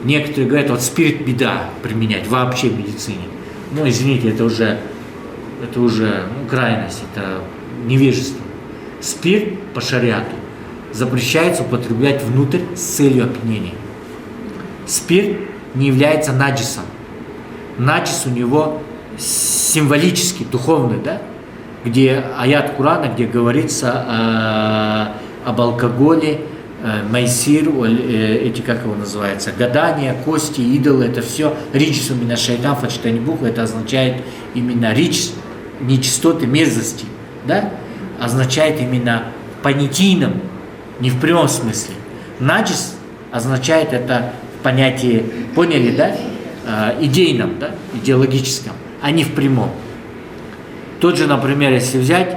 Некоторые говорят, вот спирт беда применять вообще в медицине. Ну, извините, это уже крайность, это невежество. Спирт по шариату запрещается употреблять внутрь с целью опьянения. Спирт не является наджисом. Наджис у него символический, духовный, да? Где аят Корана, где говорится об алкоголе, майсир, эти, как его называется, гадания, кости, идолы, это все риджису мина шайтан фачтани буква, это означает именно риджис, нечистоты, мерзости, да? Означает именно в понятийном, не в прямом смысле. Наджис означает это в понятии, поняли, да? Идейном, да? Идеологическом, а не в прямом. Тот же, например, если взять,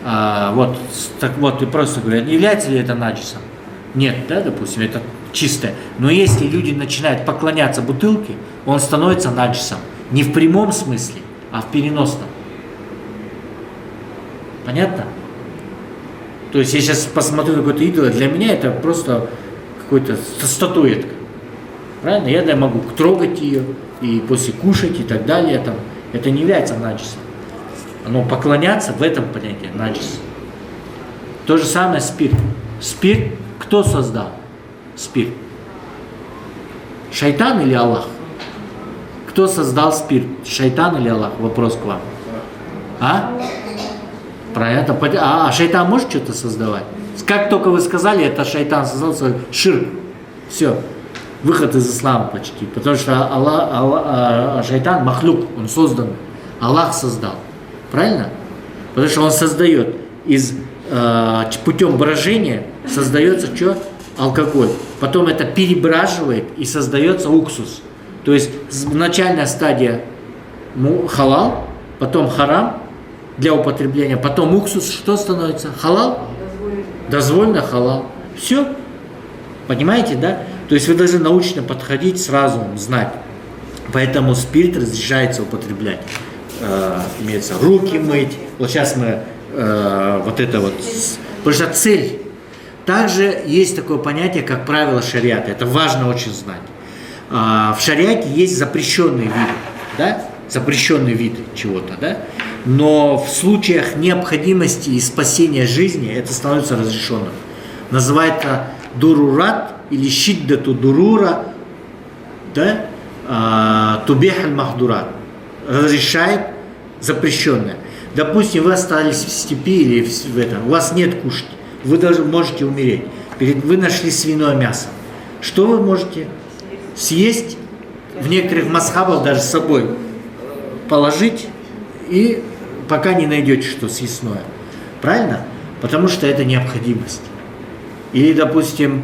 так вот, и просто говорят, не является ли это наджисом? Нет, да, допустим, это чистое. Но если люди начинают поклоняться бутылке, он становится наджисом. Не в прямом смысле, а в переносном. Понятно? То есть я сейчас посмотрю на какой-то идол, для меня это просто какой-то статуэтка. Правильно? Я могу трогать ее и после кушать и так далее. Это не является наджисом. Но поклоняться в этом понятии наджис. То же самое спирт. Спирт кто создал? Спирт. Шайтан или Аллах? Кто создал спирт? Шайтан или Аллах? Вопрос к вам. Про это. А шайтан может что-то создавать? Как только вы сказали, это шайтан создал свой ширк. Все. Выход из ислама почти. Потому что шайтан махлюк, он создан. Аллах создал. Правильно? Потому что он создает путем брожения создается что? Алкоголь. Потом это перебраживает и создается уксус. То есть начальная стадия халал, потом харам для употребления, потом уксус, что становится? Халал? Дозволено халал. Все. Понимаете, да? То есть вы должны научно подходить с разумом, знать. Поэтому спирт разрешается употреблять. Имеется руки мыть. Вот сейчас мы потому что цель. Также есть такое понятие, как правило шариата. Это важно очень знать. В шариате есть запрещенные виды, да? Запрещенные виды чего-то, да? Но в случаях необходимости и спасения жизни это становится разрешенным. Называется дурурат или шиддату дурура, да? Тубех аль-махдурат. Разрешает запрещенное. Допустим, вы остались в степи или в этом, у вас нет кушать, вы даже можете умереть. Вы нашли свиное мясо. Что вы можете съесть? В некоторых масхабах даже с собой положить, и пока не найдете что съестное. Правильно? Потому что это необходимость. Или, допустим,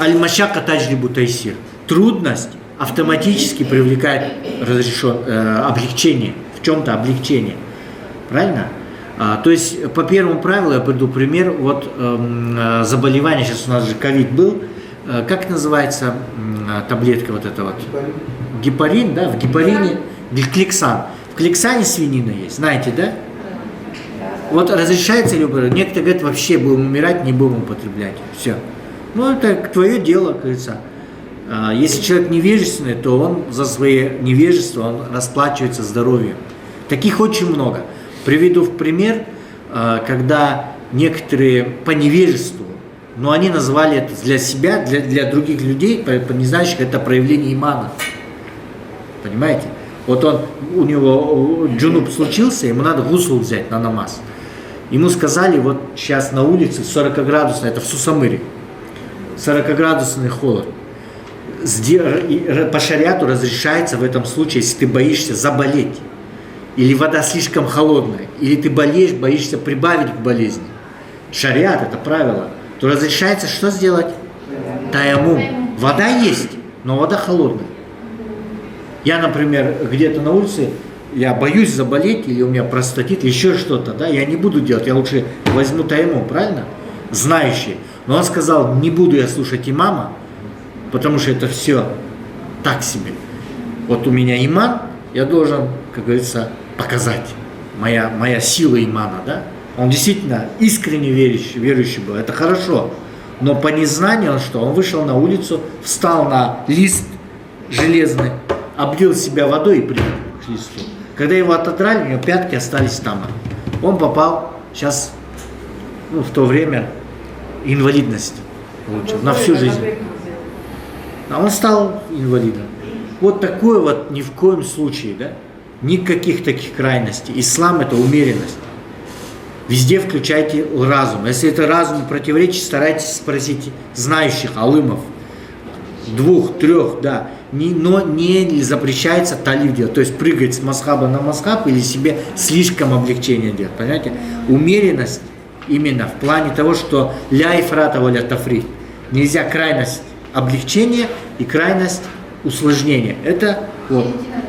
аль-машака таджрибу тайсир. Трудность автоматически привлекает облегчение. В чем-то облегчение. Правильно? То есть, по первому правилу я приду пример. Вот заболевание, сейчас у нас же ковид был. Как называется таблетка вот эта вот? Гепарин, да? В гепарине клексан. В клексане свинина есть, знаете, да? Вот разрешается ли? Некоторые говорят, вообще будем умирать, не будем употреблять. Все. Ну, это твое дело, как говорится. Если человек невежественный, то он за свое невежество он расплачивается здоровьем. Таких очень много. Приведу в пример, когда некоторые по невежеству, но они назвали это для себя, для других людей, не знающих, это проявление имана. Понимаете? Вот у него джунуб случился, ему надо гусул взять на намаз. Ему сказали, вот сейчас на улице 40-градусный, это в Сусамыре, 40-градусный холод. По шариату разрешается в этом случае, если ты боишься заболеть, или вода слишком холодная, или ты болеешь, боишься прибавить к болезни. Шариат, это правило. То разрешается что сделать? Таяммум. Вода есть, но вода холодная. Я, например, где-то на улице, я боюсь заболеть, или у меня простатит, еще что-то, да, я не буду делать, я лучше возьму таяммум, правильно? Знающий. Но он сказал, не буду я слушать имама, потому что это все так себе. Вот у меня иман, я должен, как говорится, показать. Моя сила имана, да? Он действительно искренне верующий был, это хорошо. Но по незнанию он что? Он вышел на улицу, встал на лист железный, облил себя водой и прыгнул к листу. Когда его отодрали, у него пятки остались там. Он попал сейчас, в то время, инвалидность получил на всю жизнь. А он стал инвалидом. Вот такое вот ни в коем случае, да? Никаких таких крайностей. Ислам – это умеренность. Везде включайте разум. Если это разум противоречит, старайтесь спросить знающих, алымов. 2, 3, да. Но не запрещается талиб делать. То есть прыгать с масхаба на масхаб или себе слишком облегчение делать. Понимаете? Умеренность именно в плане того, что ля ифрата ва ля тафрит. Нельзя крайность облегчения и крайность усложнения. Это вот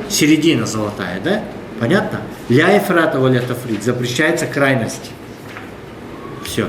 середина золотая, да? Понятно? Ля ифрата ва ля тафрит. Запрещается крайность. Все.